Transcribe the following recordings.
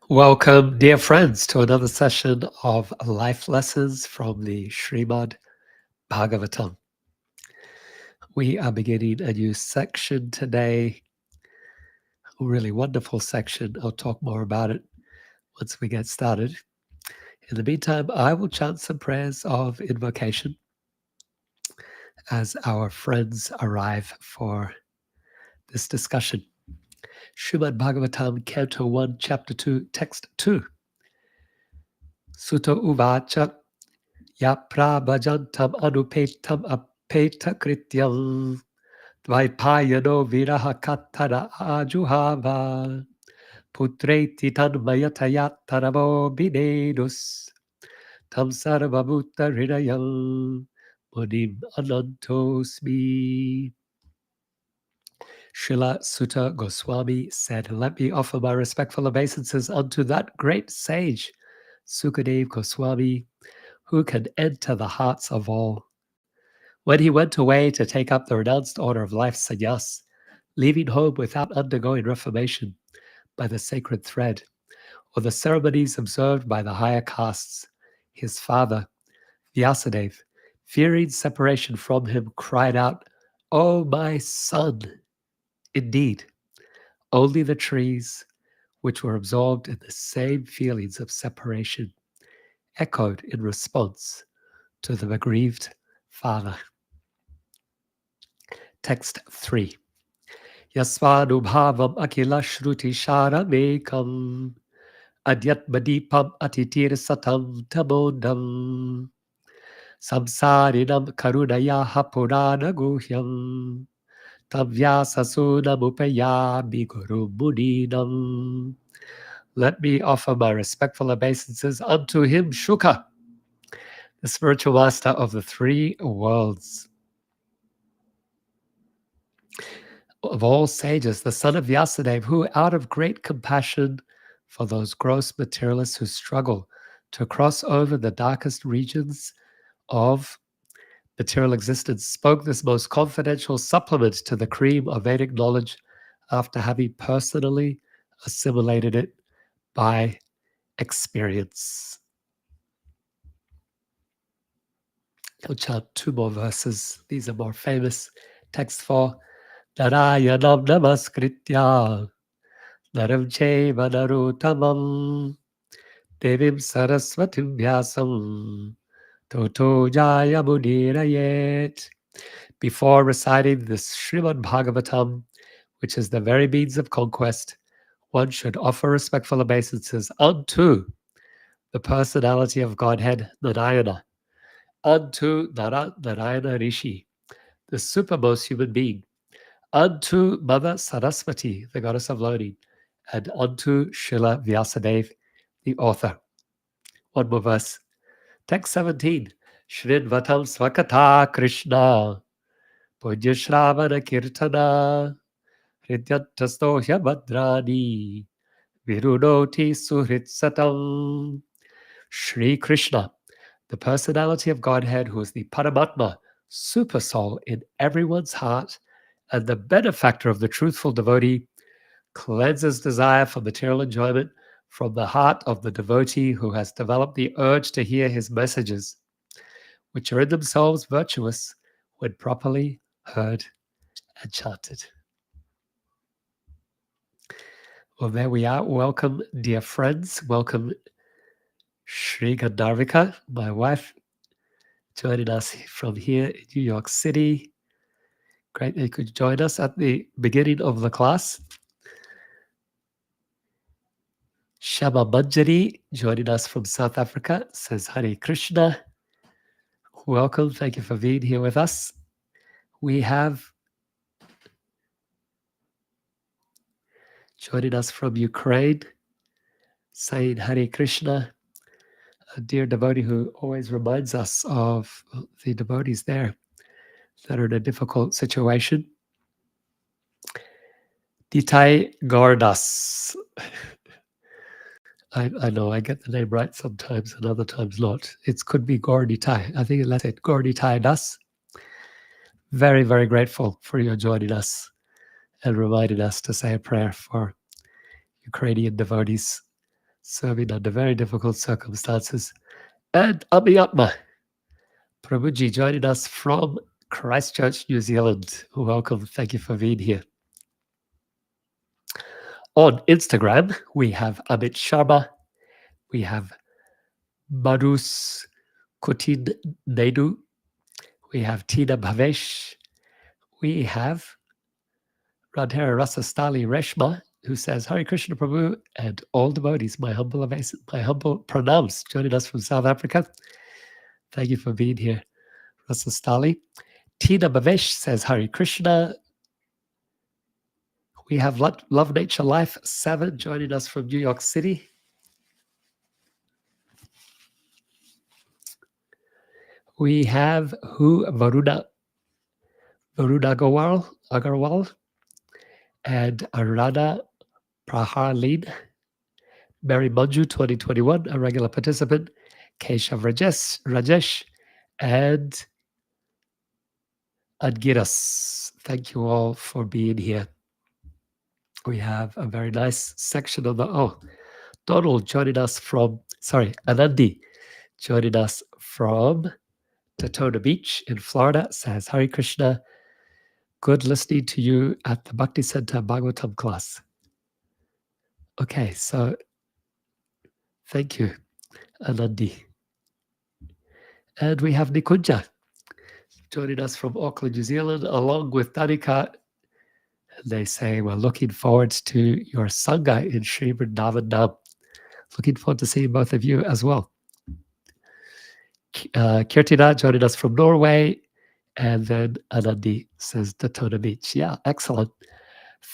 Welcome, dear friends, to another session of life lessons from the Srimad Bhagavatam. We are beginning a new section today, a really wonderful section. I'll talk more about it once we get started. In the meantime, I will chant some prayers of invocation as our friends arrive for this discussion. Srimad Bhagavatam, Canto 1, Chapter 2, Text 2. Sutta Uvacha Ya prabhajantam anupetam apeta krityam dvaipayano viraha kattara ajuhava putreti tanmayataya taravo binedus tam sarvabhuta hridayam munim anantosmi. Srila Sutta Goswami said, "Let me offer my respectful obeisances unto that great sage, Sukadev Goswami, who can enter the hearts of all. When he went away to take up the renounced order of life sannyas, leaving home without undergoing reformation by the sacred thread, or the ceremonies observed by the higher castes, his father, Vyasadeva, fearing separation from him, cried out, 'O my son!' Indeed, only the trees, which were absorbed in the same feelings of separation, echoed in response to the aggrieved father." Text 3. Yasvanubhavam akila shruti sharamekam adyatmadipam atitir satam tamodam samsarinam karunaya hapurana guhyam tavyasasudamupayami guru muninam. Let me offer my respectful obeisances unto him, Shuka, the spiritual master of the three worlds. Of all sages, the son of Vyasadeva, who out of great compassion for those gross materialists who struggle to cross over the darkest regions of material existence, spoke this most confidential supplement to the cream of Vedic knowledge after having personally assimilated it by experience. I'll chant two more verses. These are more famous. Text 4. Narayanam namaskritya naram chaiva narotamam devim saraswatim vyasam toto jaya mudirayet. Before reciting this Srimad Bhagavatam, which is the very means of conquest, one should offer respectful obeisances unto the personality of Godhead, Narayana, unto Narayana Rishi, the supermost human being, unto Mother Saraswati, the goddess of learning, and unto Srila Vyasadeva, the author. One more verse. Text 17. Shridvatam swakata Krishna Punyashravana kirtana Hridyantastohya bhadrani Virunoti suhritsatam. Shri Krishna, the personality of Godhead, who is the Paramatma, super soul in everyone's heart, and the benefactor of the truthful devotee, cleanses desire for material enjoyment from the heart of the devotee who has developed the urge to hear his messages, which are in themselves virtuous when properly heard and chanted. Well, there we are. Welcome, dear friends. Welcome, Sri Gandharvika, my wife, joining us from here in New York City. Great that you could join us at the beginning of the class. Shama Manjari, joining us from South Africa, says Hare Krishna. Welcome. Thank you for being here with us. We have joining us from Ukraine, saying Hare Krishna, a dear devotee who always reminds us of the devotees there that are in a difficult situation. Ditai Gardas. I know I get the name right sometimes and other times not. It could be Gorditai. I think let's say Gorditai Das. Very, very grateful for your joining us and reminding us to say a prayer for Ukrainian devotees serving under very difficult circumstances. And Amiyatma Prabhuji joining us from Christchurch, New Zealand. Welcome. Thank you for being here. On Instagram, we have Amit Sharma. We have Madhus Kutin Naidu. We have Tina Bhavesh. We have Radhara Rasastali Reshma, who says, Hare Krishna Prabhu and all devotees, my humble pranams, joining us from South Africa. Thank you for being here, Rasastali. Tina Bhavesh says, Hare Krishna. We have Love Nature Life 7 joining us from New York City. We have Varuna Agarwal and Arada Praharleen. Mary Manju 2021, a regular participant. Keshav Rajesh and Adgiras. Thank you all for being here. We have a very nice section of Donald joining us from, Anandi joining us from Daytona Beach in Florida, says, Hare Krishna, good listening to you at the Bhakti Center Bhagavatam class. Okay, so thank you, Anandi. And we have Nikunja joining us from Auckland, New Zealand, along with Danika. They say, we're looking forward to your Sangha in Sri Vrindavan Dham. Looking forward to seeing both of you as well. Kirtina joining us from Norway. And then Anandi says Daytona Beach. Yeah, excellent.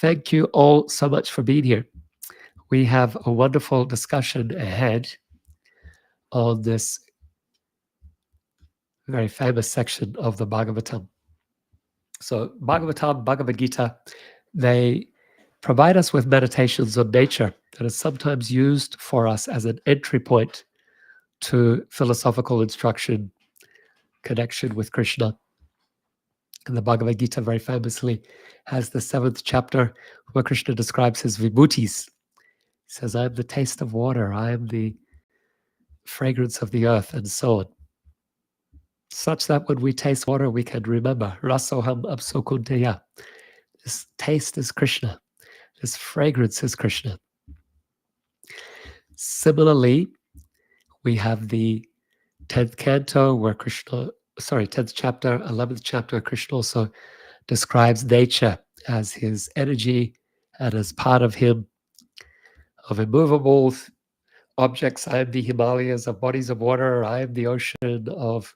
Thank you all so much for being here. We have a wonderful discussion ahead on this very famous section of the Bhagavatam. So Bhagavatam, Bhagavad Gita, they provide us with meditations on nature that is sometimes used for us as an entry point to philosophical instruction, connection with Krishna. And the Bhagavad Gita very famously has the 7th chapter where Krishna describes his vibhutis. He says, I am the taste of water, I am the fragrance of the earth, and so on. Such that when we taste water, we can remember, Rasoham Apsokunteya. This taste is Krishna. This fragrance is Krishna. Similarly, we have the 10th canto where 10th chapter, 11th chapter, Krishna also describes nature as his energy and as part of him, of immovable objects. I am the Himalayas, of bodies of water. I am the ocean of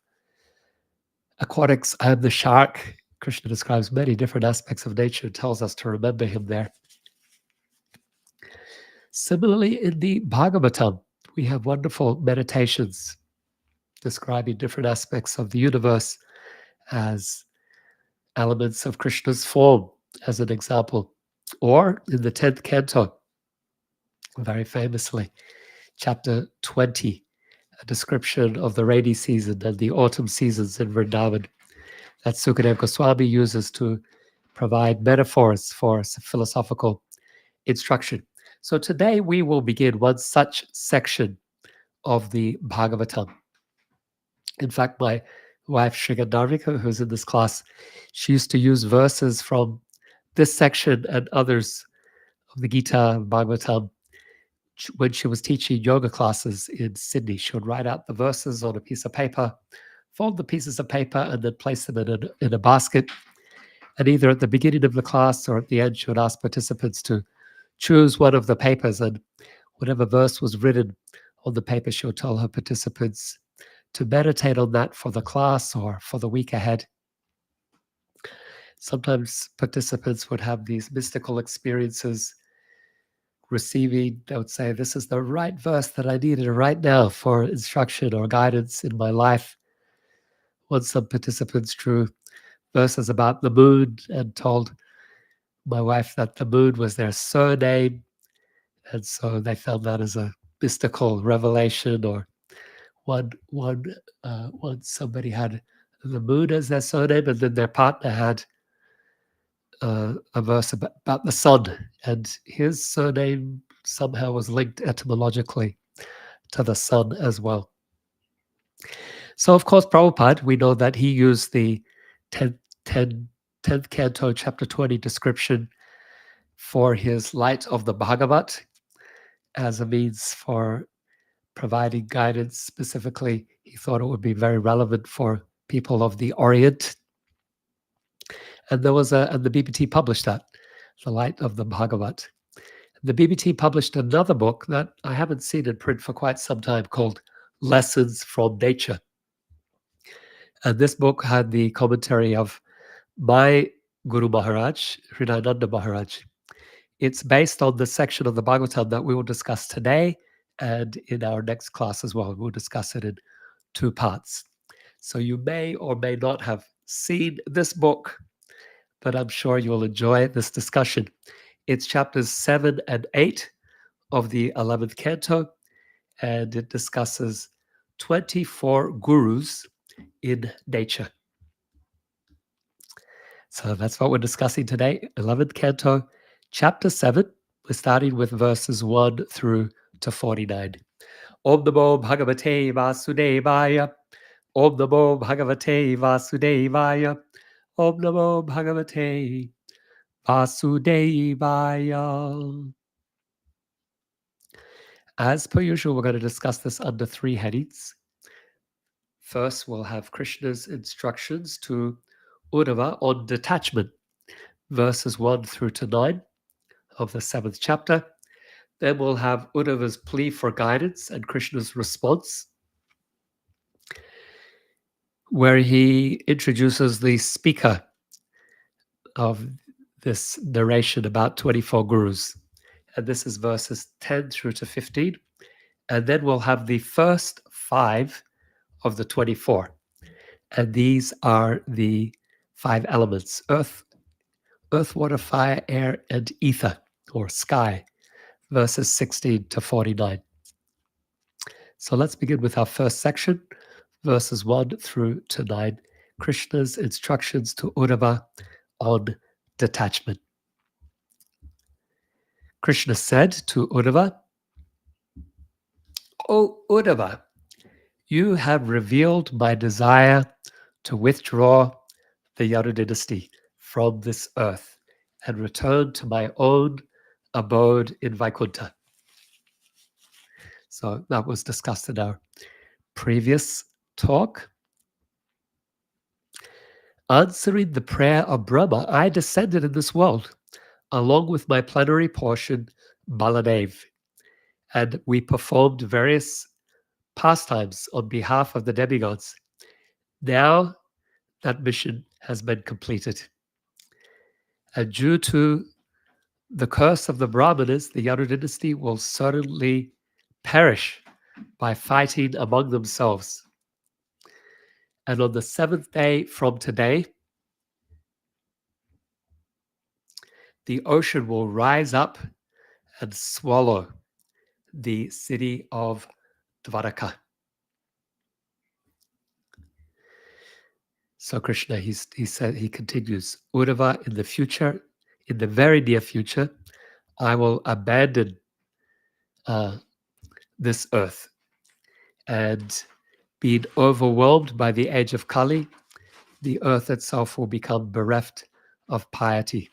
aquatics. I am the shark. Krishna describes many different aspects of nature and tells us to remember him there. Similarly, in the Bhagavatam, we have wonderful meditations describing different aspects of the universe as elements of Krishna's form, as an example. Or in the 10th canto, very famously, chapter 20, a description of the rainy season and the autumn seasons in Vrindavan that Sukadeva Goswami uses to provide metaphors for philosophical instruction. So today we will begin one such section of the Bhagavatam. In fact, my wife, Shrigandharvika, who's in this class, she used to use verses from this section and others of the Gita, Bhagavatam, when she was teaching yoga classes in Sydney. She would write out the verses on a piece of paper, fold the pieces of paper, and then place them in a basket. And either at the beginning of the class or at the end, she would ask participants to choose one of the papers, and whatever verse was written on the paper, she would tell her participants to meditate on that for the class or for the week ahead. Sometimes participants would have these mystical experiences receiving, they would say, this is the right verse that I needed right now for instruction or guidance in my life. Once some participants drew verses about the moon and told my wife that the moon was their surname. And so they found that as a mystical revelation. Or once somebody had the moon as their surname, and then their partner had a verse about the sun, and his surname somehow was linked etymologically to the sun as well. So, of course, Prabhupada, we know that he used the 10th, 10th Canto, Chapter 20 description for his Light of the Bhagavat as a means for providing guidance. Specifically, he thought it would be very relevant for people of the Orient. And and the BBT published that, The Light of the Bhagavat. The BBT published another book that I haven't seen in print for quite some time called Lessons from Nature. And this book had the commentary of my Guru Maharaj, Hridayananda Maharaj. It's based on the section of the Bhagavatam that we will discuss today and in our next class as well. We'll discuss it in 2 parts. So you may or may not have seen this book, but I'm sure you'll enjoy this discussion. It's chapters 7 and 8 of the 11th canto, and it discusses 24 gurus in nature. So that's what we're discussing today. 11th canto, chapter 7. We're starting with verses 1 through to 49. Om Namo Bhagavate Vasudevaya. Om Namo Bhagavate Vasudevaya. Om Namo Bhagavate Vasudevaya. As per usual, we're going to discuss this under 3 headings. First, we'll have Krishna's instructions to Uddhava on detachment, verses 1 through to 9 of the 7th chapter. Then we'll have Uddhava's plea for guidance and Krishna's response, where he introduces the speaker of this narration about 24 gurus. And this is verses 10 through to 15. And then we'll have the first 5 of the 24. And these are the 5 elements: earth, water, fire, air, and ether, or sky, verses 16 to 49. So let's begin with our first section, verses 1 through to 9, Krishna's instructions to Uddhava on detachment. Krishna said to Uddhava, "O Uddhava, you have revealed my desire to withdraw the Yadu dynasty from this earth and return to my own abode in Vaikuntha." So that was discussed in our previous talk. Answering the prayer of Brahma, I descended in this world along with my plenary portion, Baladev, and we performed various pastimes on behalf of the demigods. Now that mission has been completed. And due to the curse of the Brahmanas, the Yadu dynasty will certainly perish by fighting among themselves. And on the 7th day from today, the ocean will rise up and swallow the city of Dvaraka. So Krishna, he continues, Uddhava, in the future, in the very near future, I will abandon this earth, and being overwhelmed by the age of Kali, the earth itself will become bereft of piety.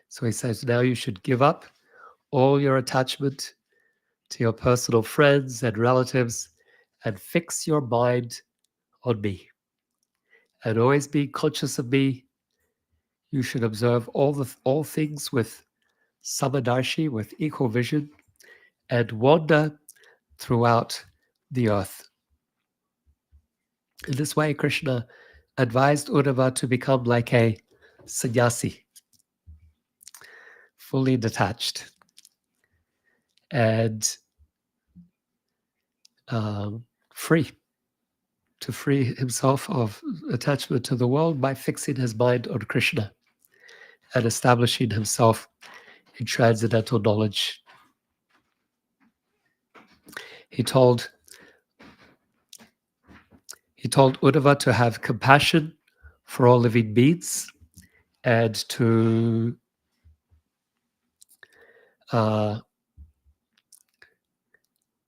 So he says, now you should give up all your attachment to your personal friends and relatives and fix your mind on me. And always be conscious of me. You should observe all things with samadarshi, with equal vision, and wander throughout the earth. In this way, Krishna advised Uddhava to become like a sannyasi, fully detached, and free, to free himself of attachment to the world by fixing his mind on Krishna and establishing himself in transcendental knowledge. He told Uddhava to have compassion for all living beings and to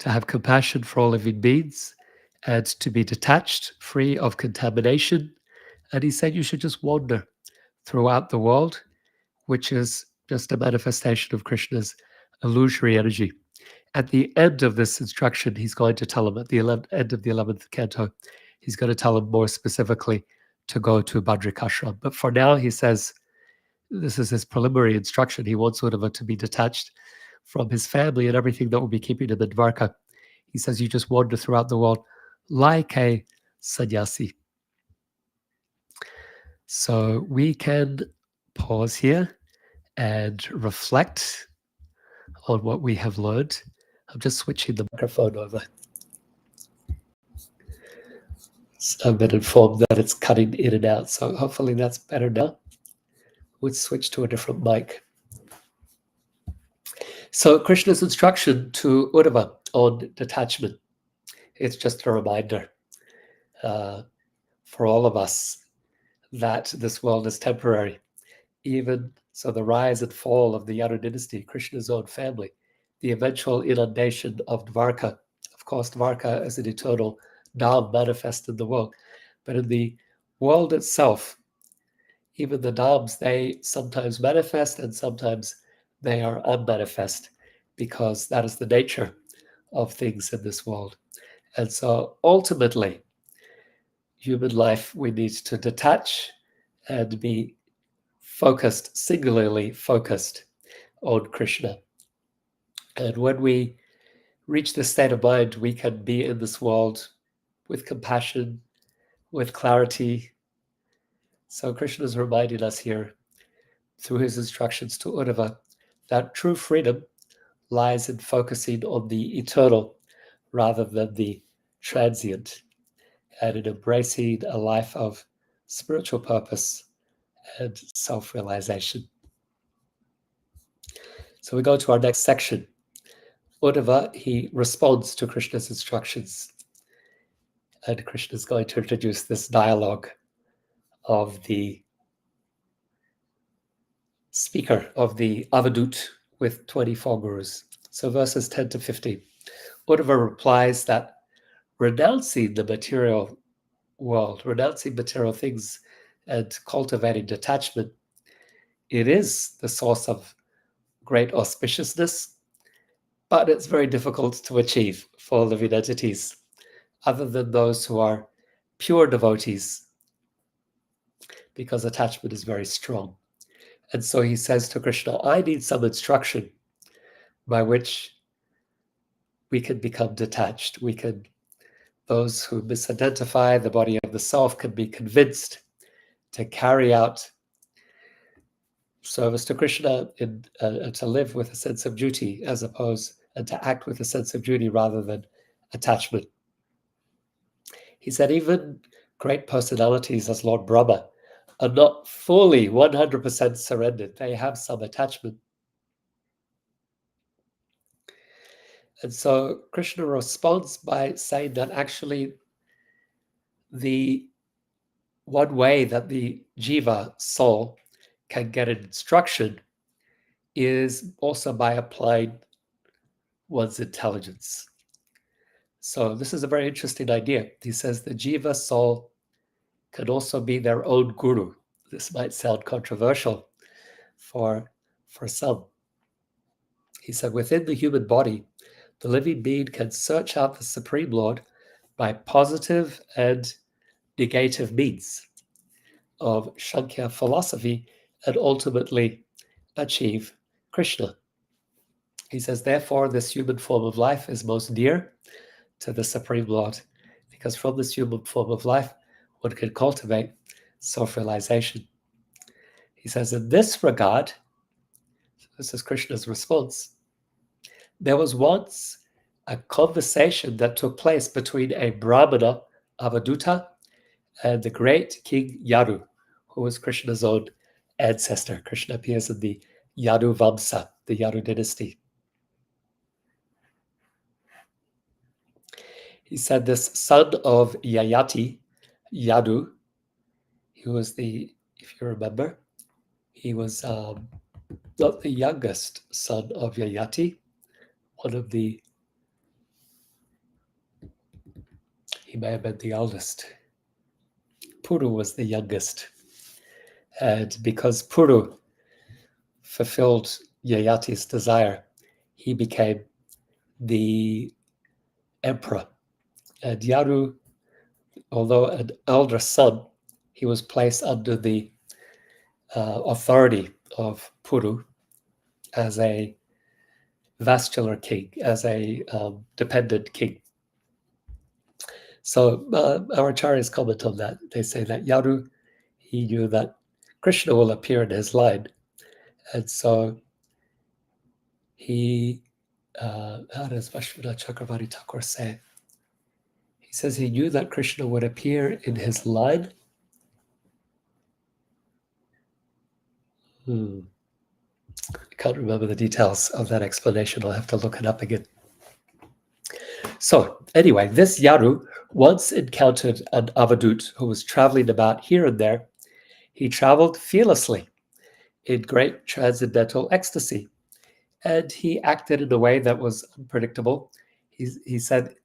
to have compassion for all living beings, and to be detached, free of contamination. And he said you should just wander throughout the world, which is just a manifestation of Krishna's illusory energy. At the end of this instruction, he's going to tell him, at the end of the 11th canto, he's going to tell him more specifically to go to Badrikashram. But for now, he says, this is his preliminary instruction. He wants Uddhava to be detached from his family and everything that will be keeping him in Dvarka. He says, you just wander throughout the world like a sannyasi. So we can pause here and reflect on what we have learned. I'm just switching the microphone over. So I've been informed that it's cutting in and out, so hopefully that's better now. We'll switch to a different mic. So Krishna's instruction to Uddhava on detachment, it's just a reminder for all of us that this world is temporary. Even so, the rise and fall of the Yadu dynasty, Krishna's own family, the eventual inundation of Dvarka. Of course, Dvarka is an eternal Dham manifest in the world. But in the world itself, even the Dhams, they sometimes manifest and sometimes they are unmanifest, because that is the nature of things in this world. And so ultimately, human life, we need to detach and be focused, singularly focused on Krishna. And when we reach this state of mind, we can be in this world with compassion, with clarity. So Krishna is reminding us here through his instructions to Uddhava that true freedom lies in focusing on the eternal rather than the transient, and in embracing a life of spiritual purpose and self-realization. So we go to our next section. Uddhava, he responds to Krishna's instructions. And Krishna is going to introduce this dialogue of the speaker, of the Avadut with 24 gurus. So verses 10 to 15. Uddhava replies that renouncing the material world, renouncing material things and cultivating detachment, it is the source of great auspiciousness, but it's very difficult to achieve for living entities, other than those who are pure devotees, because attachment is very strong. And so he says to Krishna, I need some instruction by which we can become detached. Those who misidentify the body of the self can be convinced to carry out service to Krishna, to live with a sense of duty and to act with a sense of duty rather than attachment. He said even great personalities as Lord Brahma are not fully 100% surrendered. They have some attachment. And so Krishna responds by saying that actually the one way that the jiva soul can get an instruction is also by applying one's intelligence. So this is a very interesting idea. He says the jiva soul can also be their own guru. This might sound controversial for some. He said within the human body, the living being can search out the Supreme Lord by positive and negative means of Sankhya philosophy and ultimately achieve Krishna. He says, therefore, this human form of life is most dear to the Supreme Lord, because from this human form of life, one can cultivate self-realization. He says, in this regard, this is Krishna's response, there was once a conversation that took place between a Brahmana, Avaduta, and the great King Yadu, who was Krishna's own ancestor. Krishna appears in the Yadu Vamsa, the Yadu dynasty. He said this son of Yayati, Yadu, he was if you remember, he was not the youngest son of Yayati, one of the He may have been the eldest. Puru was the youngest. And because Puru fulfilled Yayati's desire, he became the emperor. And Yaru, although an elder son, he was placed under the authority of Puru as a vascular king, as a dependent king. So our acharyas comment on that. They say that Yaru, he knew that Krishna will appear in his line. And so he, how does Vashvana Chakravarti Thakur say? He says he knew that Krishna would appear in his line. I can't remember the details of that explanation. I'll have to look it up again. So anyway, this Yaru once encountered an avadut who was traveling about here and there. He traveled fearlessly in great transcendental ecstasy, and he acted in a way that was unpredictable. He said,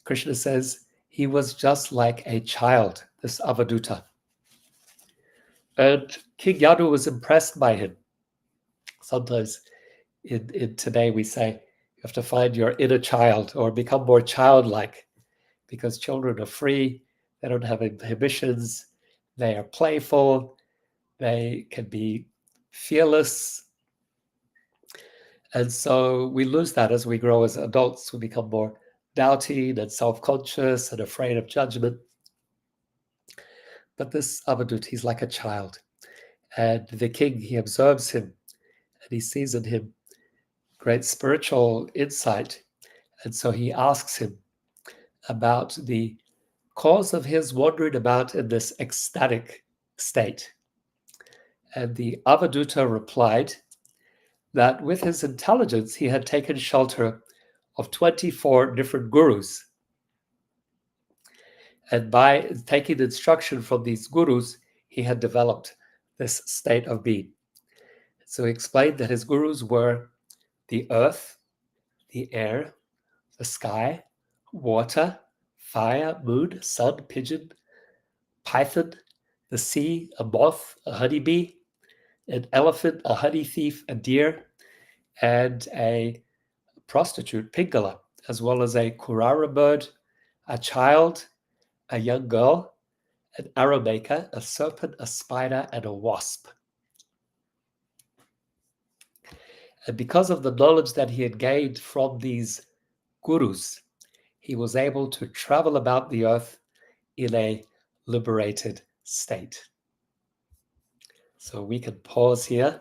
Krishna says, he was just like a child, this avaduta. And King Yadu was impressed by him. Sometimes in today we say you have to find your inner child or become more childlike, because children are free, they don't have inhibitions, they are playful, they can be fearless. And so we lose that as we grow as adults. We become more doubting and self-conscious and afraid of judgment. But this avadut, he's like a child. And the king, he observes him and he sees in him great spiritual insight. And so he asks him about the cause of his wandering about in this ecstatic state. And the avaduta replied that with his intelligence, he had taken shelter of 24 different gurus. And by taking instruction from these gurus, he had developed this state of being. So he explained that his gurus were the earth, the air, the sky, water, fire, moon, sun, pigeon, python, the sea, a moth, a honeybee, an elephant, a honey thief, a deer, and a prostitute, Pingala, as well as a kurara bird, a child, a young girl, an arrow maker, a serpent, a spider, and a wasp. And because of the knowledge that he had gained from these gurus, he was able to travel about the earth in a liberated state. So we can pause here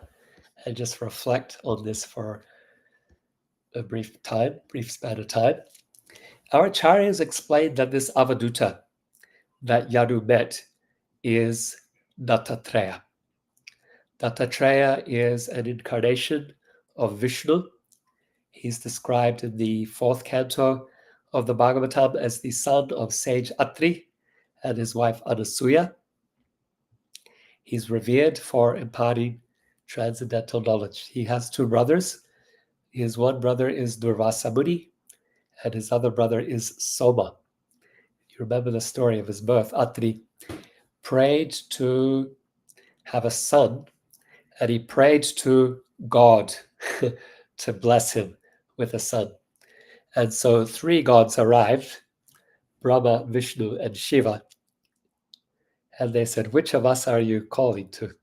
and just reflect on this for a brief span of time. Our acharyas explained that this avaduta that Yadu met is Dattatreya. Dattatreya is an incarnation of Vishnu. He's described in the 4th canto of the Bhagavatam as the son of sage Atri and his wife Anasuya. He's revered for imparting transcendental knowledge. He has 2 brothers. His one brother is Durvasa Muni, and his other brother is Soma. You remember the story of his birth. Atri prayed to have a son, and he prayed to God to bless him with a son. And so 3 gods arrived, Brahma, Vishnu, and Shiva. And they said, which of us are you calling to?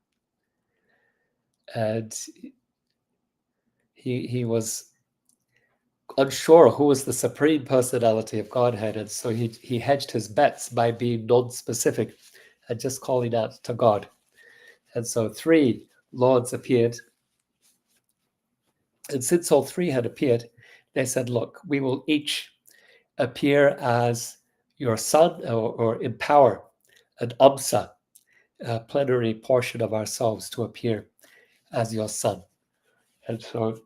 And he was unsure who was the supreme personality of Godhead. And so he hedged his bets by being non-specific and just calling out to God. And so 3 lords appeared. And since all 3 had appeared, they said, look, we will each appear as your son or empower an amsa, a plenary portion of ourselves to appear as your son. And so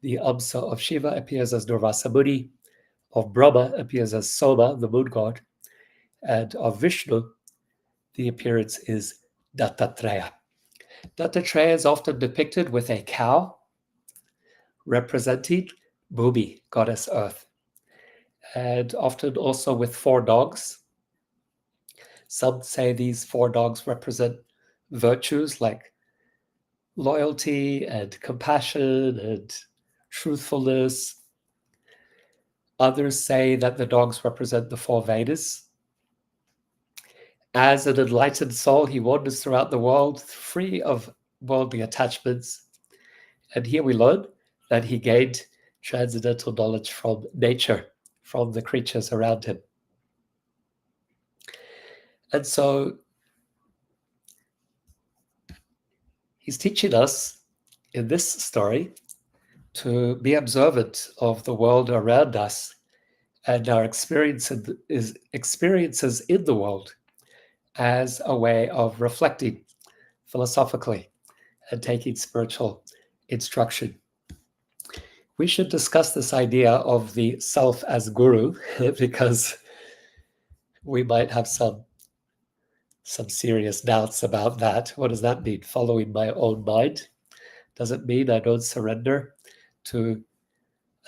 the amsa of Shiva appears as Durvasa Muni, of Brahma appears as Soma, the moon god, and of Vishnu, the appearance is Dattatreya. Dattatreya is often depicted with a cow representing Bhumi, goddess earth. and often also with 4 dogs. Some say these 4 dogs represent virtues like loyalty and compassion and truthfulness. Others say that the dogs represent the 4 Vedas. As an enlightened soul, he wanders throughout the world free of worldly attachments. And here we learn that he gained transcendental knowledge from nature, from the creatures around him. And so he's teaching us in this story to be observant of the world around us and our experiences in the world as a way of reflecting philosophically and taking spiritual instruction. We should discuss this idea of the self as guru because we might have some serious doubts about that. What does that mean? Following my own mind? Does it mean I don't surrender to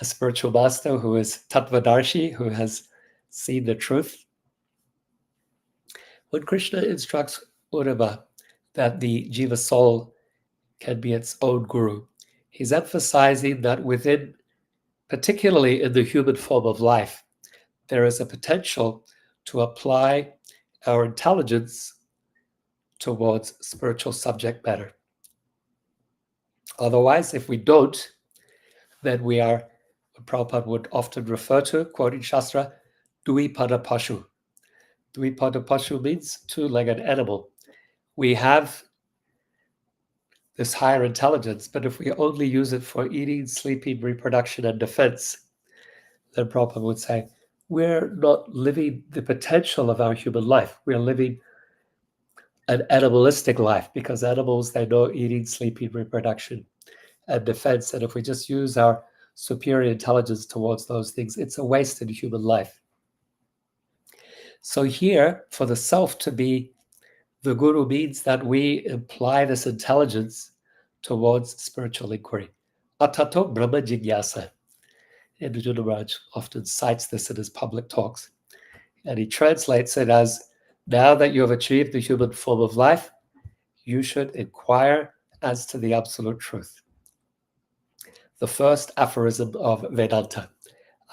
a spiritual master who is Tattvadarshi, who has seen the truth? When Krishna instructs Uddhava that the jiva soul can be its own guru, he's emphasizing that within, particularly in the human form of life, there is a potential to apply our intelligence towards spiritual subject matter. Otherwise, if we don't, then we are, what Prabhupada would often refer to, quoting Shastra, Dvipada Pashu. Dvipada Pashu means two-legged animal. We have this higher intelligence, but if we only use it for eating, sleeping, reproduction, and defense, then Prabhupada would say, we're not living the potential of our human life. We're living an animalistic life because animals, they know eating, sleeping, reproduction, and defense. And if we just use our superior intelligence towards those things, it's a wasted human life. So here, for the self to be the guru means that we apply this intelligence towards spiritual inquiry. Atato Brahma Jigyasa. And Vijay Maharaj often cites this in his public talks. And he translates it as, now that you have achieved the human form of life, you should inquire as to the absolute truth. The first aphorism of Vedanta,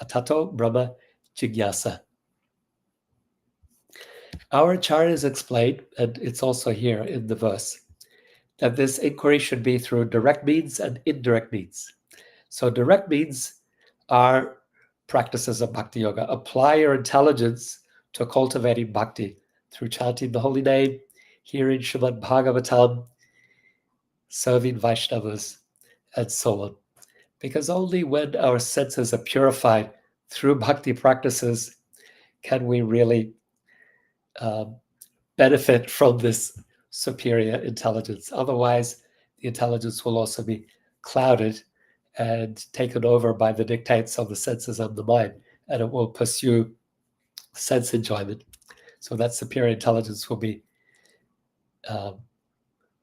Atato Brahma Jigyasa. Our acharyas explain, and it's also here in the verse, that this inquiry should be through direct means and indirect means. So direct means are practices of bhakti yoga. Apply your intelligence to cultivating bhakti through chanting the holy name, hearing Srimad Bhagavatam, serving Vaishnavas, and so on. Because only when our senses are purified through bhakti practices can we really benefit from this superior intelligence. Otherwise, the intelligence will also be clouded and taken over by the dictates of the senses and the mind, and it will pursue sense enjoyment. So that superior intelligence will be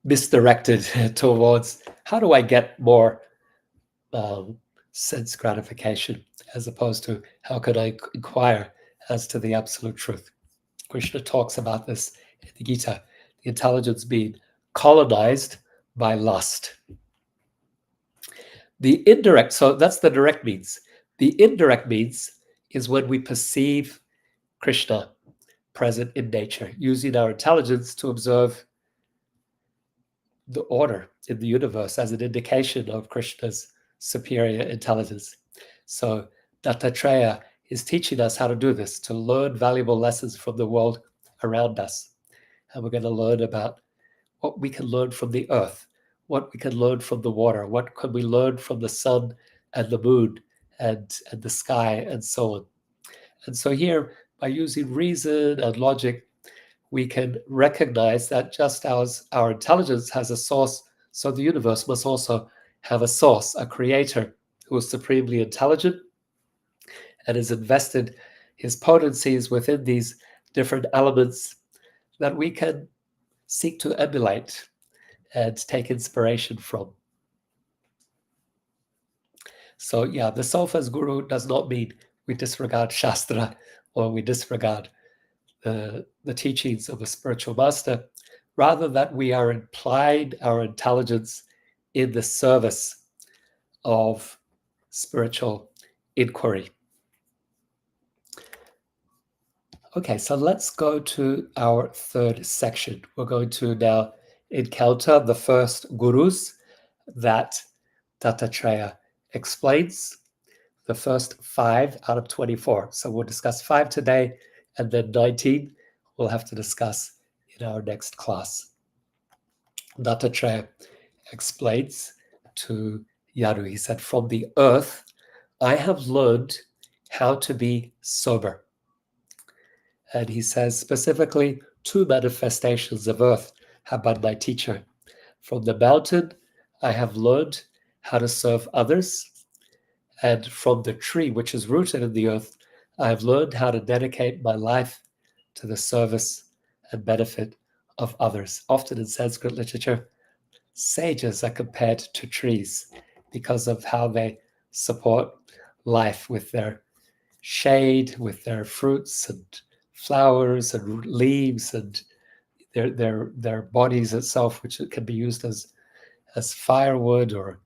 misdirected towards how do I get more sense gratification, as opposed to how can I inquire as to the absolute truth. Krishna talks about this in the Gita, the intelligence being colonized by lust. The indirect, so that's the direct means. The indirect means is when we perceive Krishna present in nature, using our intelligence to observe the order in the universe as an indication of Krishna's superior intelligence. So Dattatreya is teaching us how to do this, to learn valuable lessons from the world around us. And we're going to learn about what we can learn from the earth, what we can learn from the water, what can we learn from the sun and the moon and the sky and so on. And so here, by using reason and logic, we can recognize that just as our intelligence has a source, so the universe must also have a source, a creator who is supremely intelligent and has invested his potencies within these different elements that we can seek to emulate and take inspiration from. So yeah, the self as guru does not mean we disregard Shastra, or we disregard the teachings of a spiritual master, rather that we are applying our intelligence in the service of spiritual inquiry. Okay, so let's go to our third section. We're going to now encounter the first gurus that Dattatreya explains, the first 5 out of 24. So we'll discuss 5 today, and then 19 we'll have to discuss in our next class. Dattatreya explains to Yadu, he said, from the earth, I have learned how to be sober. And he says specifically, 2 manifestations of earth have been my teacher. From the mountain, I have learned how to serve others. And from the tree, which is rooted in the earth, I have learned how to dedicate my life to the service and benefit of others. Often in Sanskrit literature, sages are compared to trees because of how they support life with their shade, with their fruits and flowers and leaves, and their bodies itself, which can be used as firewood or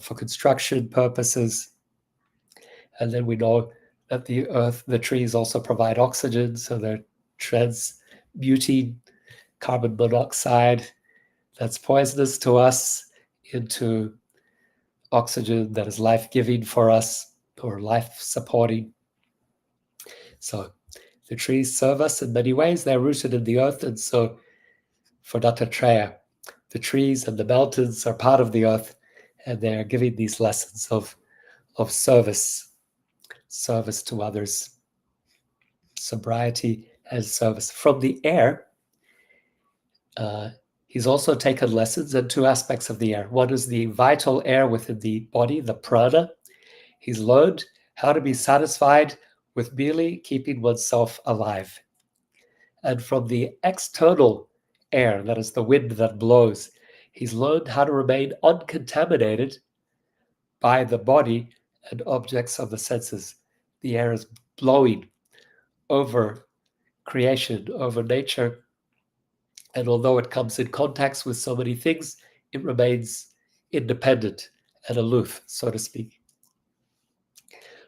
for construction purposes. And then we know that the earth, the trees also provide oxygen, so they're transmuting carbon monoxide that's poisonous to us into oxygen that is life-giving for us, or life-supporting. So the trees serve us in many ways. They're rooted in the earth, and so for Dattatreya, the trees and the mountains are part of the earth, and they are giving these lessons of service to others, sobriety and service. From the air, he's also taken lessons in 2 aspects of the air. One is the vital air within the body, the prana. He's learned how to be satisfied with merely keeping oneself alive. And from the external air, that is the wind that blows, he's learned how to remain uncontaminated by the body and objects of the senses. The air is blowing over creation, over nature, and although it comes in contact with so many things, it remains independent and aloof, so to speak.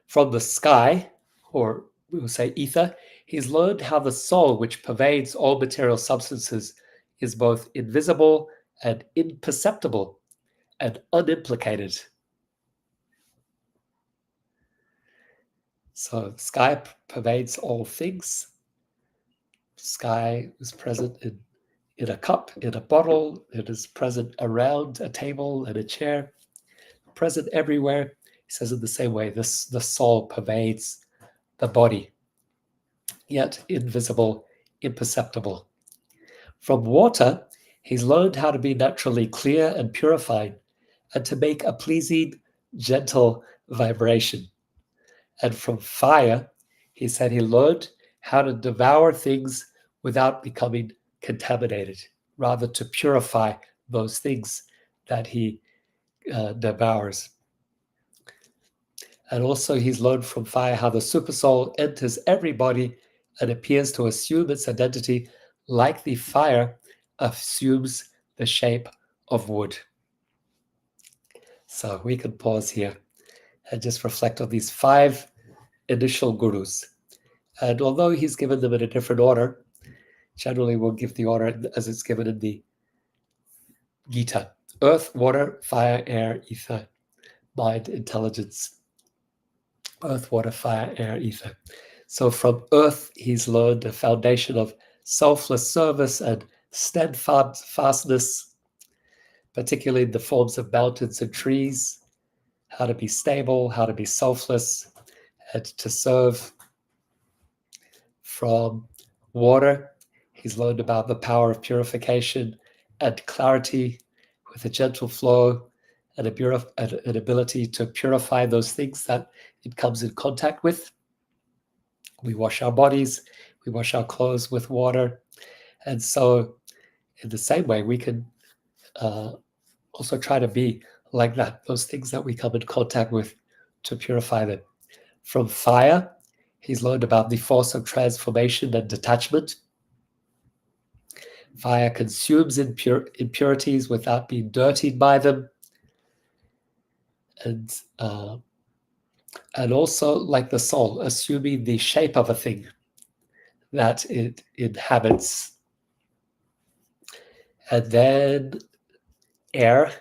From the sky, or we will say ether, he's learned how the soul, which pervades all material substances, is both invisible and imperceptible and unimplicated. So the sky pervades all things. The sky is present in a cup, in a bottle. It is present around a table and a chair, present everywhere. He says in the same way, the soul pervades the body, yet invisible, imperceptible. From water, he's learned how to be naturally clear and purified, and to make a pleasing, gentle vibration. And from fire, he said he learned how to devour things without becoming contaminated, rather to purify those things that he devours. And also he's learned from fire how the supersoul enters every body and appears to assume its identity like the fire assumes the shape of wood. So we can pause here and just reflect on these 5 initial gurus. And although he's given them in a different order, generally we'll give the order as it's given in the Gita. Earth, water, fire, air, ether, mind, intelligence. Earth, water, fire, air, ether. So from earth, he's learned a foundation of selfless service and steadfastness, particularly in the forms of mountains and trees, how to be stable, how to be selfless, and to serve. From water, he's learned about the power of purification and clarity with a gentle flow and an ability to purify those things that it comes in contact with. We wash our bodies, we wash our clothes with water. And so in the same way, we can also try to be like that, those things that we come in contact with, to purify them. From fire, he's learned about the force of transformation and detachment. Fire consumes impurities without being dirtied by them. And also, like the soul, assuming the shape of a thing that it inhabits. And then air,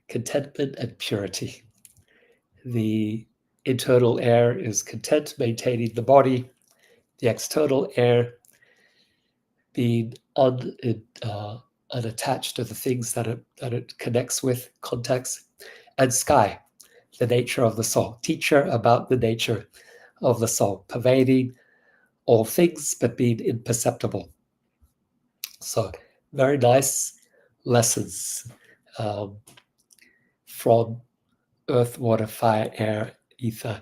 contentment and purity. The internal air is content, maintaining the body. The external air being unattached to the things that it connects with, context. And sky, the nature of the soul. Teacher about the nature of the soul, pervading all things but being imperceptible. So very nice lessons from earth, water, fire, air, ether.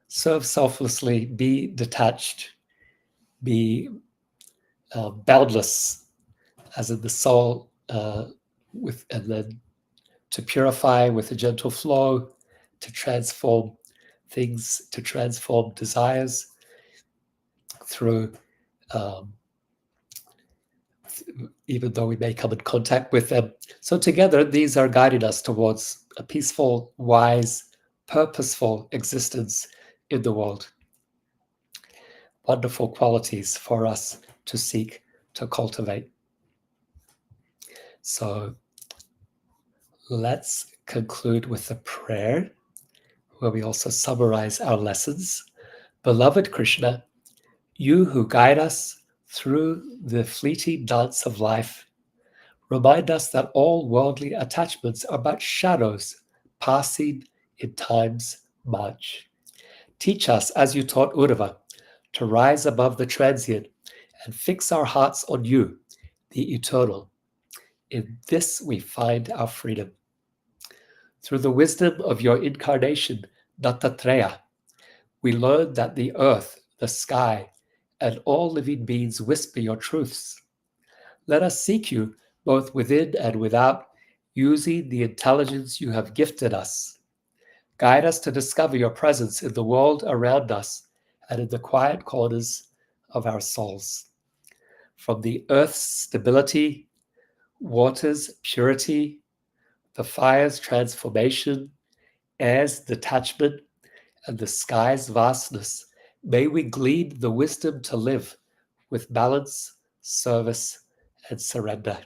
Serve selflessly, be detached, be boundless, as in the soul, and then to purify with a gentle flow, to transform things, to transform desires through, even though we may come in contact with them. So together, these are guiding us towards a peaceful, wise, purposeful existence in the world. Wonderful qualities for us to seek, to cultivate. So let's conclude with a prayer where we also summarize our lessons. Beloved Krishna, you who guide us through the fleeting dance of life, remind us that all worldly attachments are but shadows passing in time's march. Teach us, as you taught Uddhava, to rise above the transient and fix our hearts on you, the eternal. In this we find our freedom. Through the wisdom of your incarnation, Dattatreya, we learn that the earth, the sky, and all living beings whisper your truths. Let us seek you both within and without, using the intelligence you have gifted us. Guide us to discover your presence in the world around us and in the quiet corners of our souls. From the earth's stability, water's purity, the fire's transformation, air's detachment, and the sky's vastness, may we glean the wisdom to live with balance, service, and surrender.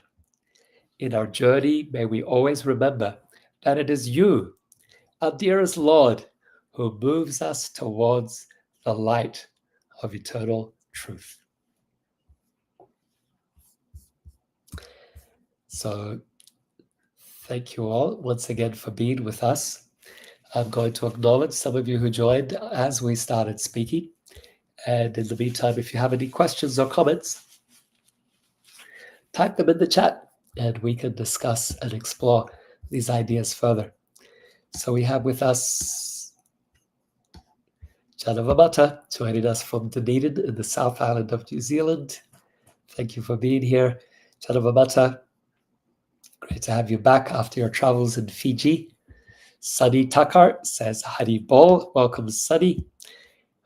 In our journey, may we always remember that it is you, our dearest Lord, who moves us towards the light of eternal truth. So, thank you all once again for being with us. I'm going to acknowledge some of you who joined as we started speaking. And in the meantime, if you have any questions or comments, type them in the chat and we can discuss and explore these ideas further. So we have with us Janavamata joining us from Dunedin in the South Island of New Zealand. Thank you for being here, Janavamata. Great to have you back after your travels in Fiji. Sunny Takar says Hari Bol. Welcome, Sunny.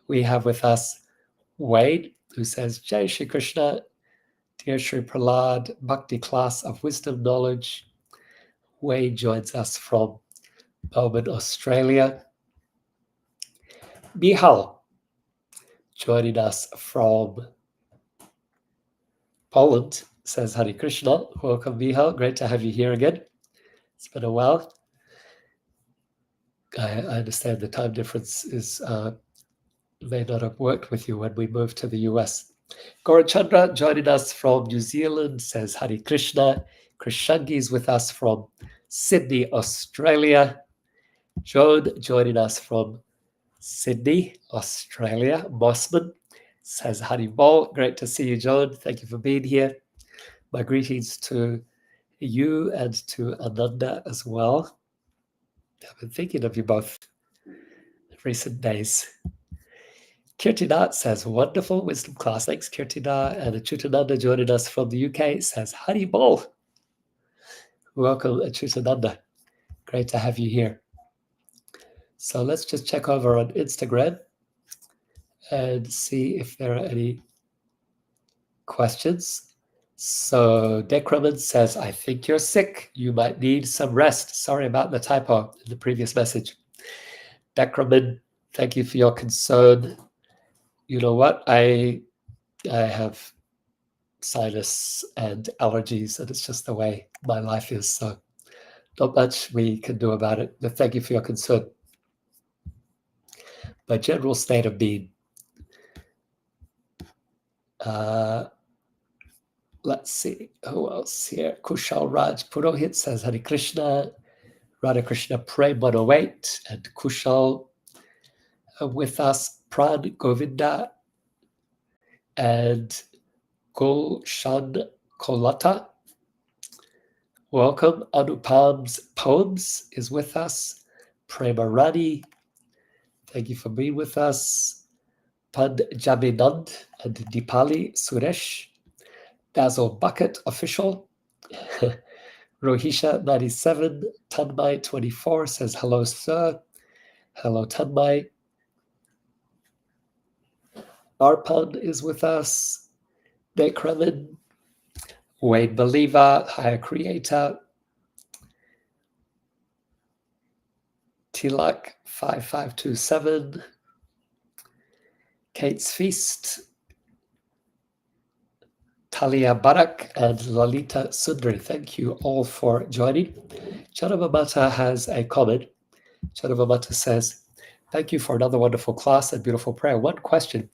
We have with us Wade, who says Jai Shri Krishna, dear Shri Prahlad, Bhakti class of wisdom knowledge. Wade joins us from Melbourne, Australia. Michal joining us from Poland says Hare Krishna. Welcome, Michal. Great to have you here again. It's been a while. I understand the time difference is may not have worked with you when we moved to the US. Gaurachandra joining us from New Zealand says Hare Krishna. Krishangi is with us from Sydney, Australia. Joan joining us from Sydney, Australia. Mossman says Hari Bol. Great to see you, Joan. Thank you for being here. My greetings to you and to Ananda as well. I've been thinking of you both in recent days. Kirtina says, wonderful wisdom class. Thanks, Kirtina. And Achutananda joining us from the UK says, Hari Bol. Welcome, Achutananda. Great to have you here. So let's just check over on Instagram and see if there are any questions. So Decremon says, I think you're sick. You might need some rest. Sorry about the typo in the previous message. Decremon, thank you for your concern. You know what? I have sinus and allergies, and it's just the way my life is. So not much we can do about it. But thank you for your concern. My general state of being. Let's see, who else here? Kushal Raj Purohit says, Hare Krishna, Radha Krishna Prem 108, and Kushal with us, Pran Govinda, and Gulshan Kolata. Welcome. Anupam's Poems is with us. Prema Rani, thank you for being with us. Panjabinand and Dipali Suresh. Dazzle Bucket Official. Rohisha 97, Tanmai 24 says, hello, sir. Hello, Tanmai. Arpan is with us. Nekraman, Wayne Believer, Higher Creator. Tilak 5527. Kate's Feast. Talia Barak and Lalita Sundari. Thank you all for joining. Chanavamata has a comment. Chanavamata says, thank you for another wonderful class and beautiful prayer. One question.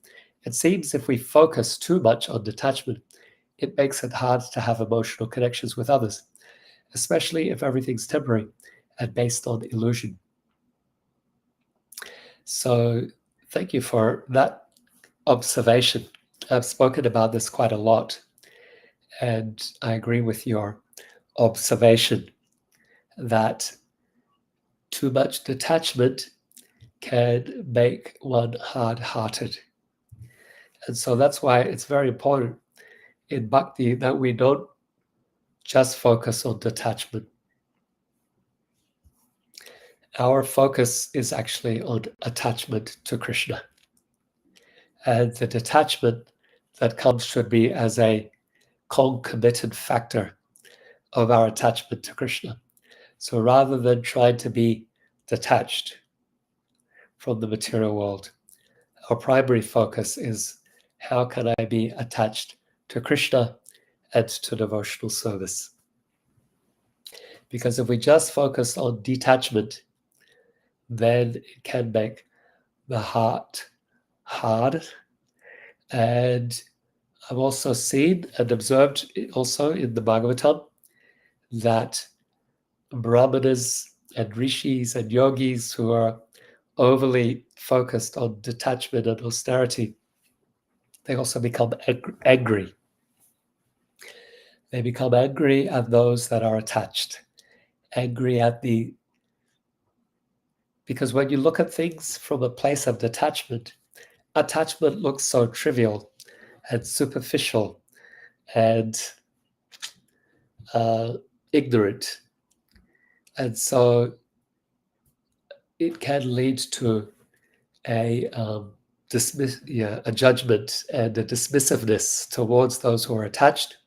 It seems if we focus too much on detachment, it makes it hard to have emotional connections with others, especially if everything's temporary and based on illusion. So thank you for that observation. I've spoken about this quite a lot, and I agree with your observation that too much detachment can make one hard-hearted. And so that's why it's very important in bhakti that we don't just focus on detachment. Our focus is actually on attachment to Krishna. And the detachment that comes should be as a concomitant factor of our attachment to Krishna. So rather than trying to be detached from the material world, our primary focus is how can I be attached to Krishna and to devotional service? Because if we just focus on detachment, then it can make the heart hard. And I've also seen and observed also in the Bhagavatam that brahmanas and rishis and yogis who are overly focused on detachment and austerity, they also become angry. They become angry at those that are attached, angry at because when you look at things from a place of detachment, attachment looks so trivial and superficial and ignorant. And so it can lead to a judgment and a dismissiveness towards those who are attached,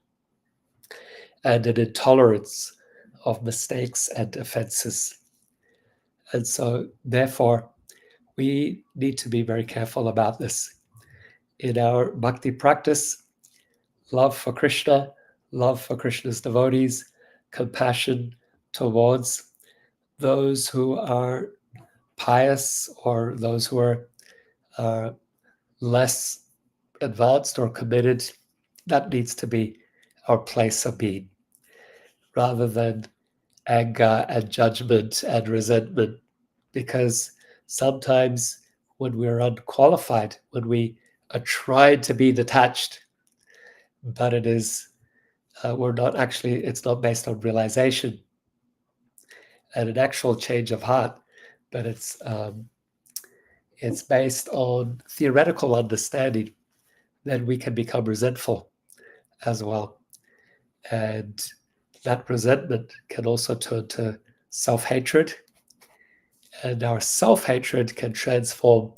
and an intolerance of mistakes and offenses. And so, therefore, we need to be very careful about this. In our bhakti practice, love for Krishna, love for Krishna's devotees, compassion towards those who are pious or those who are less advanced or committed, that needs to be our place of being, rather than anger and judgment and resentment. Because sometimes when we're unqualified, when we are trying to be detached, but it is we're not actually, it's not based on realization and an actual change of heart, but it's based on theoretical understanding, then we can become resentful as well. And that resentment can also turn to self-hatred And our self-hatred can transform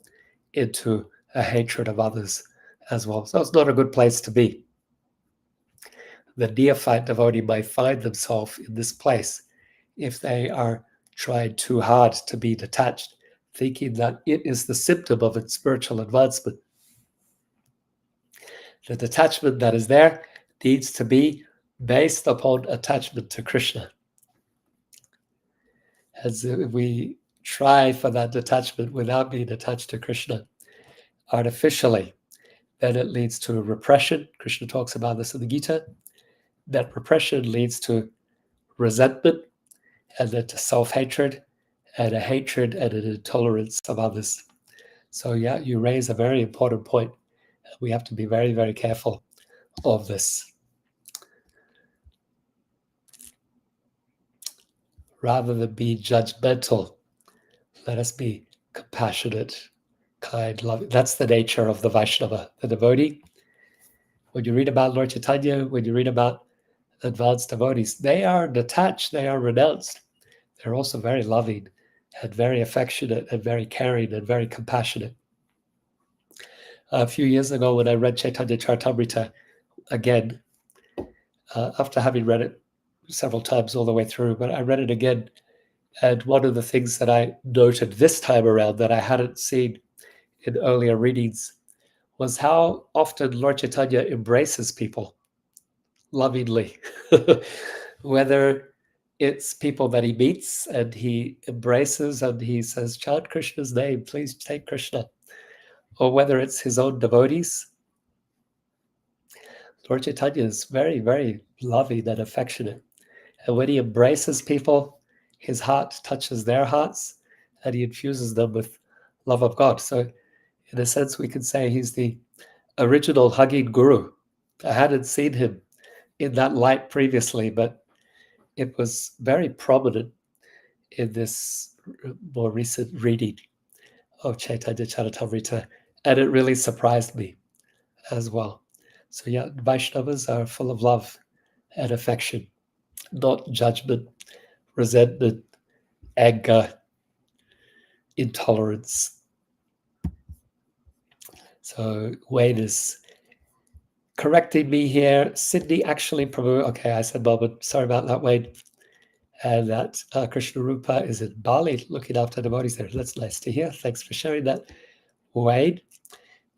into a hatred of others as well. So it's not a good place to be. The neophyte devotee might find themselves in this place if they are trying too hard to be detached, thinking that it is the symptom of its spiritual advancement. The detachment that is there needs to be based upon attachment to Krishna. As if we try for that detachment without being attached to Krishna artificially, then it leads to repression. Krishna talks about this in the Gita. That repression leads to resentment, and then to self-hatred, and a hatred and an intolerance of others. So yeah, you raise a very important point. We have to be very, very careful of this. Rather than be judgmental, let us be compassionate, kind, loving. That's the nature of the Vaishnava, the devotee. When you read about Lord Chaitanya, when you read about advanced devotees, they are detached, they are renounced. They're also very loving and very affectionate and very caring and very compassionate. A few years ago, when I read Chaitanya Charitamrita again, after having read it several times all the way through, but I read it again, and one of the things that I noted this time around that I hadn't seen in earlier readings was how often Lord Chaitanya embraces people lovingly, whether it's people that he meets and he embraces and he says, chant Krishna's name, please take Krishna, or whether it's his own devotees. Lord Chaitanya is very, very loving and affectionate. And when he embraces people, his heart touches their hearts and he infuses them with love of God. So in a sense, we could say he's the original hugging guru. I hadn't seen him in that light previously, but it was very prominent in this more recent reading of Chaitanya Charitamrita, and it really surprised me as well. So yeah, Vaishnavas are full of love and affection, not judgment, resentment, anger, intolerance. So Wayne is correcting me here. Sydney actually Prabhu. Okay, I said Melbourne. Sorry about that, Wayne. And that Krishna Rupa is in Bali looking after devotees there. That's nice to hear. Thanks for sharing that, Wayne.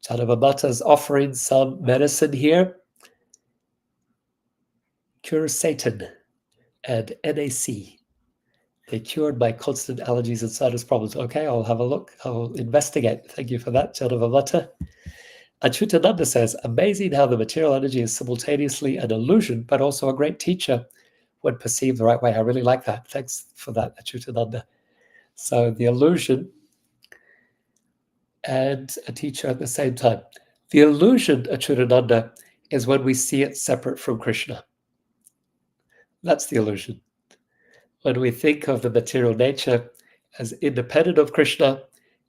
Chanavamata is offering some medicine here. Cure Satan and NAC. They cured my constant allergies and sinus problems. Okay, I'll have a look. I'll investigate. Thank you for that, Chanavamata. Achutananda says, amazing how the material energy is simultaneously an illusion, but also a great teacher when perceived the right way. I really like that. Thanks for that, Achutananda. So the illusion and a teacher at the same time. The illusion, Achutananda, is when we see it separate from Krishna. That's the illusion. When we think of the material nature as independent of Krishna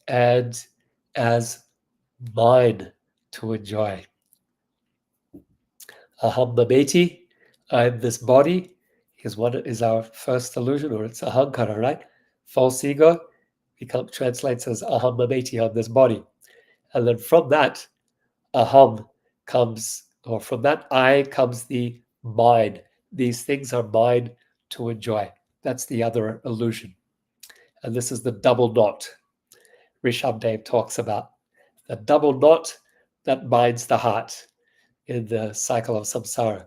and as mine to enjoy. Aham Mameti, I'm this body, is our first illusion, or it's ahankara, right? False ego translates as aham Mameti, I'm this body. And then from that, aham comes, or from that I comes the mine. These things are mine to enjoy. That's the other illusion. And this is the double knot Rishabdev talks about. The double knot that binds the heart in the cycle of samsara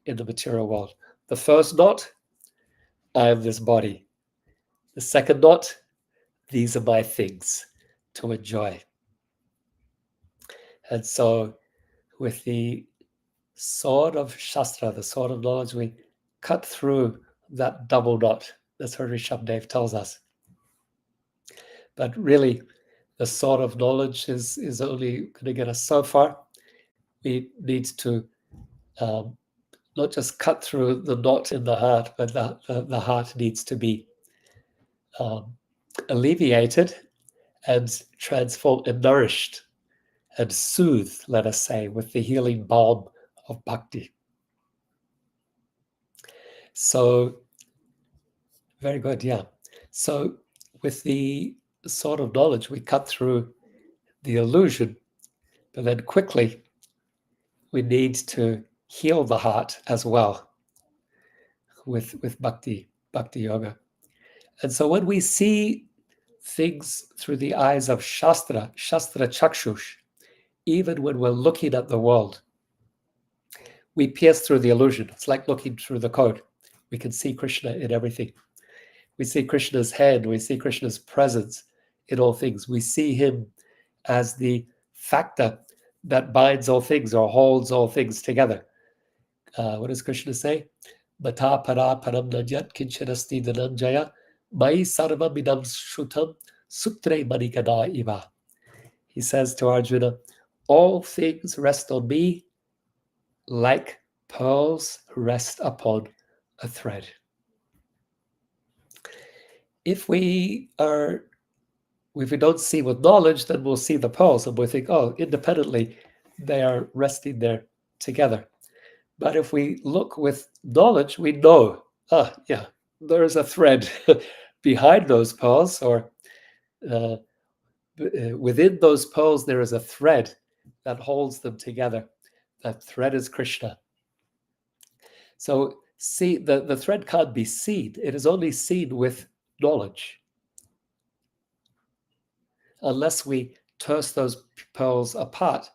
in the material world. The first knot, I am this body. The second knot, these are my things to enjoy. And so with the sword of Shastra, the sword of knowledge, we cut through that double knot. That's what Rishabdev tells us. But really, the sword of knowledge is only going to get us so far. We need to not just cut through the knot in the heart, but the heart needs to be alleviated and transformed and nourished and soothed, let us say, with the healing balm of bhakti. So, very good, yeah. So with the sword of knowledge, we cut through the illusion, but then quickly we need to heal the heart as well with bhakti yoga. And so when we see things through the eyes of shastra chakshush, even when we're looking at the world, we pierce through the illusion. It's like looking through the code. We can see Krishna in everything. We see Krishna's hand, we see Krishna's presence in all things. We see him as the factor that binds all things or holds all things together. What does Krishna say? Mata para param najat kinchanasti dhananjaya mai sarvam idam shrutam sutre manikada iva. He says to Arjuna, all things rest on me like pearls rest upon a thread. If we don't see with knowledge, then we'll see the pearls and we'll think, oh, independently, they are resting there together. But if we look with knowledge, we know, yeah, there is a thread behind those pearls, or within those pearls, there is a thread that holds them together. That thread is Krishna. So see, the thread can't be seen. It is only seen with knowledge. Unless we toss those pearls apart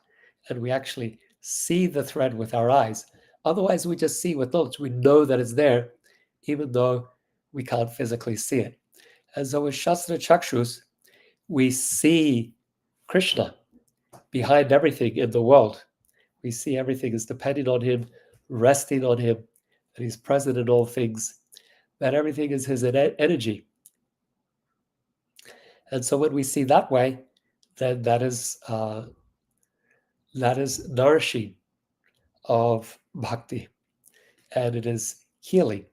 and we actually see the thread with our eyes. Otherwise, we just see with knowledge. We know that it's there, even though we can't physically see it. And so with Shastra Chakshus, we see Krishna behind everything in the world. We see everything is depending on him, resting on him, that he's present in all things, that everything is his energy. And so when we see that way, then that is nourishing of bhakti, and it is healing.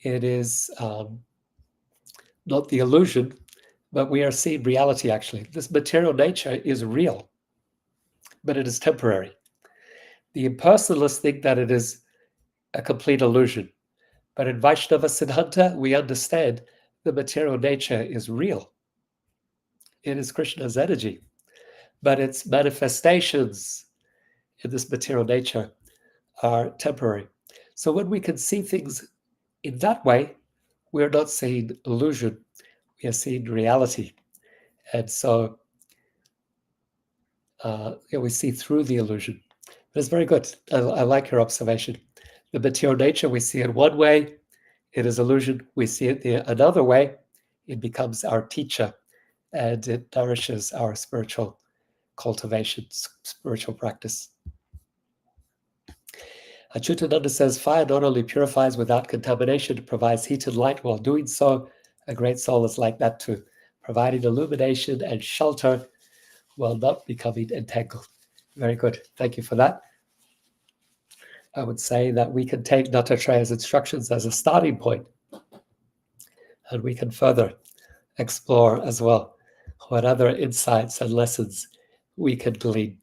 It is not the illusion, but we are seeing reality actually. This material nature is real, but it is temporary. The impersonalists think that it is a complete illusion. But in Vaishnava Siddhanta, we understand the material nature is real. It is Krishna's energy, but its manifestations in this material nature are temporary. So when we can see things in that way, we're not seeing illusion, we are seeing reality. And so we see through the illusion. But it's very good. I like your observation. The material nature, we see it one way, it is illusion. We see it another way, it becomes our teacher, and it nourishes our spiritual cultivation, spiritual practice. Achyutananda says, fire not only purifies without contamination, it provides heat and light while doing so. A great soul is like that too, providing illumination and shelter while not becoming entangled. Very good. Thank you for that. I would say that we can take Dattatreya's instructions as a starting point, and we can further explore as well what other insights and lessons we can glean.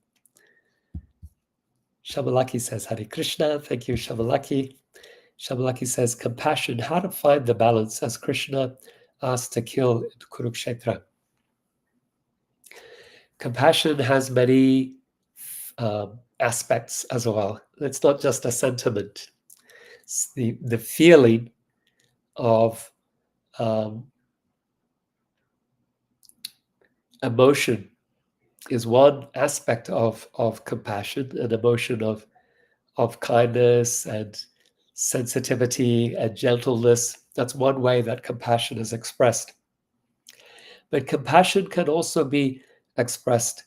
Shamalaki says, Hare Krishna. Thank you, Shamalaki. Shamalaki says, compassion, how to find the balance as Krishna asked to kill in Kurukshetra. Compassion has many aspects as well. It's not just a sentiment. It's the feeling of emotion is one aspect of compassion, an emotion of kindness and sensitivity and gentleness. That's one way that compassion is expressed. But compassion can also be expressed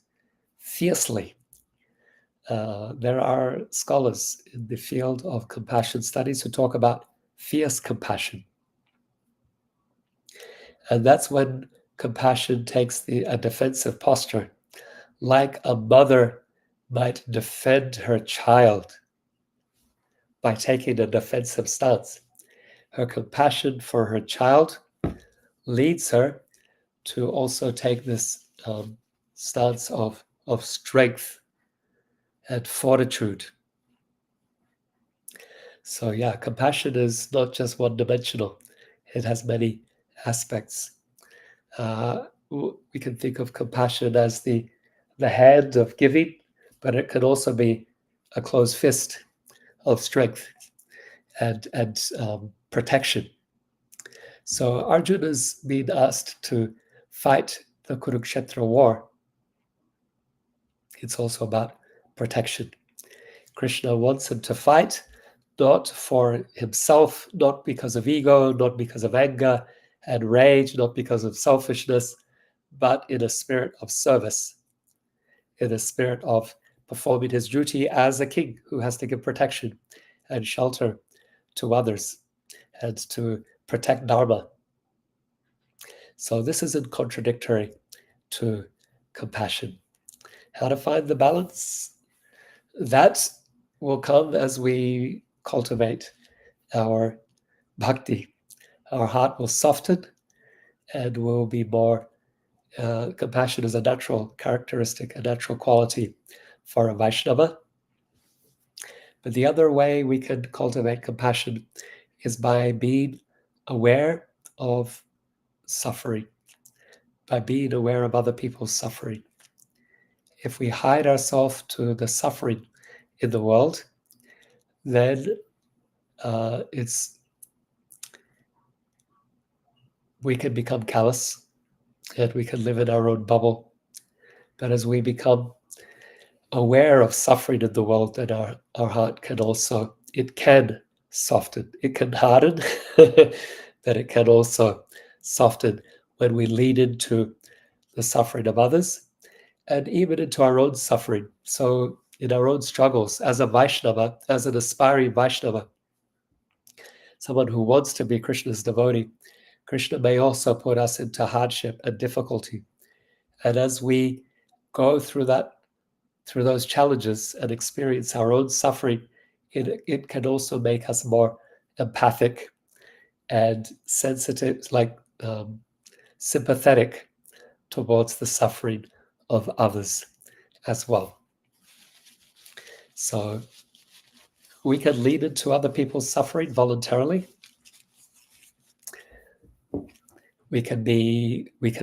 fiercely. There are scholars in the field of compassion studies who talk about fierce compassion. And that's when compassion takes a defensive posture, like a mother might defend her child by taking a defensive stance. Her compassion for her child leads her to also take this stance of strength and fortitude. So yeah, compassion is not just one-dimensional. It has many aspects. We can think of compassion as the hand of giving, but it can also be a closed fist of strength and protection. So Arjuna is being asked to fight the Kurukshetra war. It's also about protection. Krishna wants him to fight, not for himself, not because of ego, not because of anger and rage, not because of selfishness, but in a spirit of service, in a spirit of performing his duty as a king who has to give protection and shelter to others and to protect Dharma. So this isn't contradictory to compassion. How to find the balance? That will come as we cultivate our bhakti. Our heart will soften and will be more. Compassion is a natural characteristic, a natural quality for a Vaishnava. But the other way we can cultivate compassion is by being aware of suffering, by being aware of other people's suffering. If we hide ourselves to the suffering in the world, then we can become callous and we can live in our own bubble. But as we become aware of suffering in the world, then our heart can also, it can soften, it can harden, but it can also soften when we lean into the suffering of others and even into our own suffering. So in our own struggles, as a Vaishnava, as an aspiring Vaishnava, someone who wants to be Krishna's devotee, Krishna may also put us into hardship and difficulty. And as we go through those challenges and experience our own suffering, it can also make us more empathic and sensitive, sympathetic towards the suffering of others as well. So we can lean into other people's suffering voluntarily. We can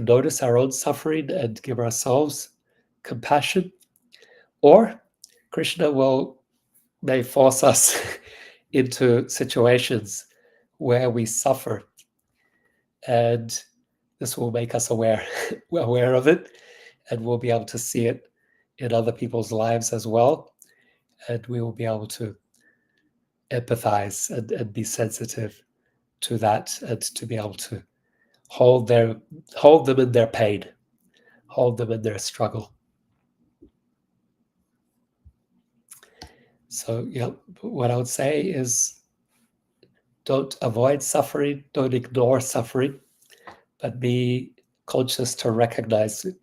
notice our own suffering and give ourselves compassion, or Krishna may force us into situations where we suffer, and this will make us aware of it, and we'll be able to see it in other people's lives as well, and we will be able to empathize and be sensitive to that, and to be able to hold them in their pain, hold them in their struggle. So what I would say is, don't avoid suffering, don't ignore suffering, but be conscious to recognize it.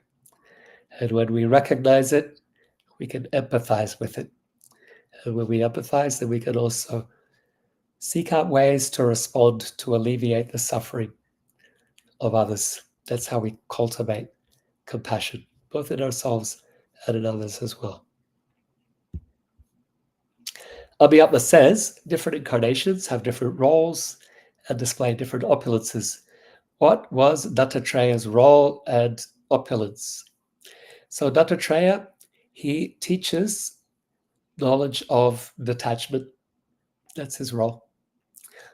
And when we recognize it, we can empathize with it. And when we empathize, then we can also seek out ways to respond to alleviate the suffering of others. That's how we cultivate compassion, both in ourselves and in others as well. Abhiyatma says different incarnations have different roles and display different opulences. What was Dattatreya's role and opulence? So Dattatreya, he teaches knowledge of detachment. That's his role.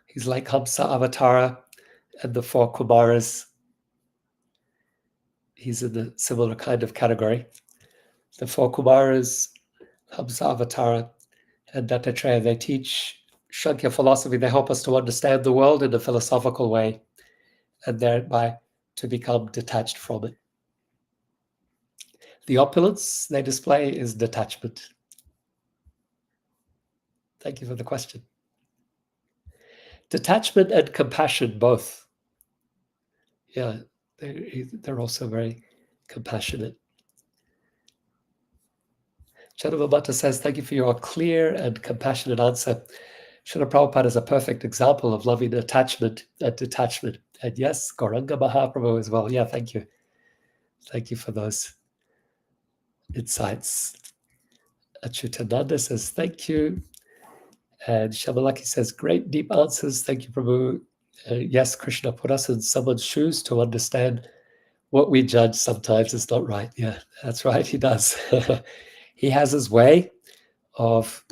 He's like Hamsa Avatara and the four Kumaras. He's in a similar kind of category. The four Kumaras, Hamsa Avatara, and Dattatreya, they teach Shankya philosophy. They help us to understand the world in a philosophical way, and thereby to become detached from it. The opulence they display is detachment. Thank you for the question. Detachment and compassion, both. Yeah, they're also very compassionate. Chanavamata says, thank you for your clear and compassionate answer. Srila Prabhupada is a perfect example of loving attachment and detachment. And yes, Gauranga Mahaprabhu as well. Yeah, thank you. Thank you for those insights. Achutananda says, thank you. And Shamalaki says, great deep answers. Thank you, Prabhu. Yes, Krishna put us in someone's shoes to understand what we judge sometimes is not right. Yeah, that's right, he does. He has his way of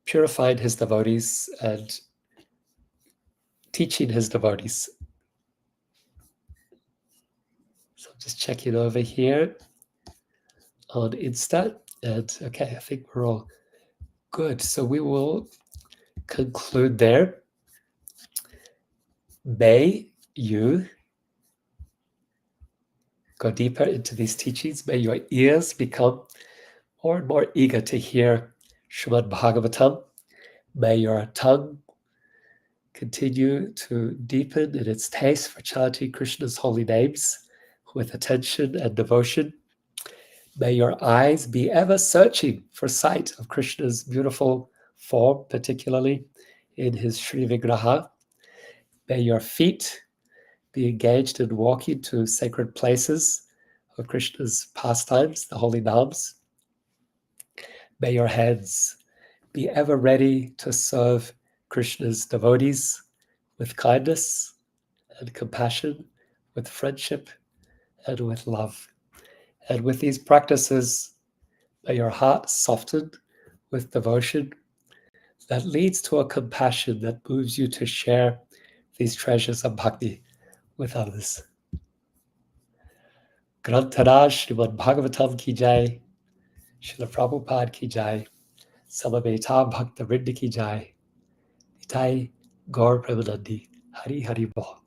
purifying his devotees and teaching his devotees. So I'm just checking over here on Insta. And okay, I think we're all good. So we will conclude there. May you go deeper into these teachings. May your ears become more and more eager to hear Srimad Bhagavatam. May your tongue continue to deepen in its taste for chanting Krishna's holy names with attention and devotion. May your eyes be ever searching for sight of Krishna's beautiful form, particularly in his Sri Vigraha. May your feet be engaged in walking to sacred places of Krishna's pastimes, the holy names. May your hands be ever ready to serve Krishna's devotees with kindness and compassion, with friendship and with love. And with these practices, may your heart soften with devotion that leads to a compassion that moves you to share these treasures of bhakti with others. Grantaraj Srimad Bhagavatam ki jai, Srila Prabhupada ki jai, Samaveta Bhakta Vrinda ki jai, Nitai Gaur Premanandi, Hari Hari Bol.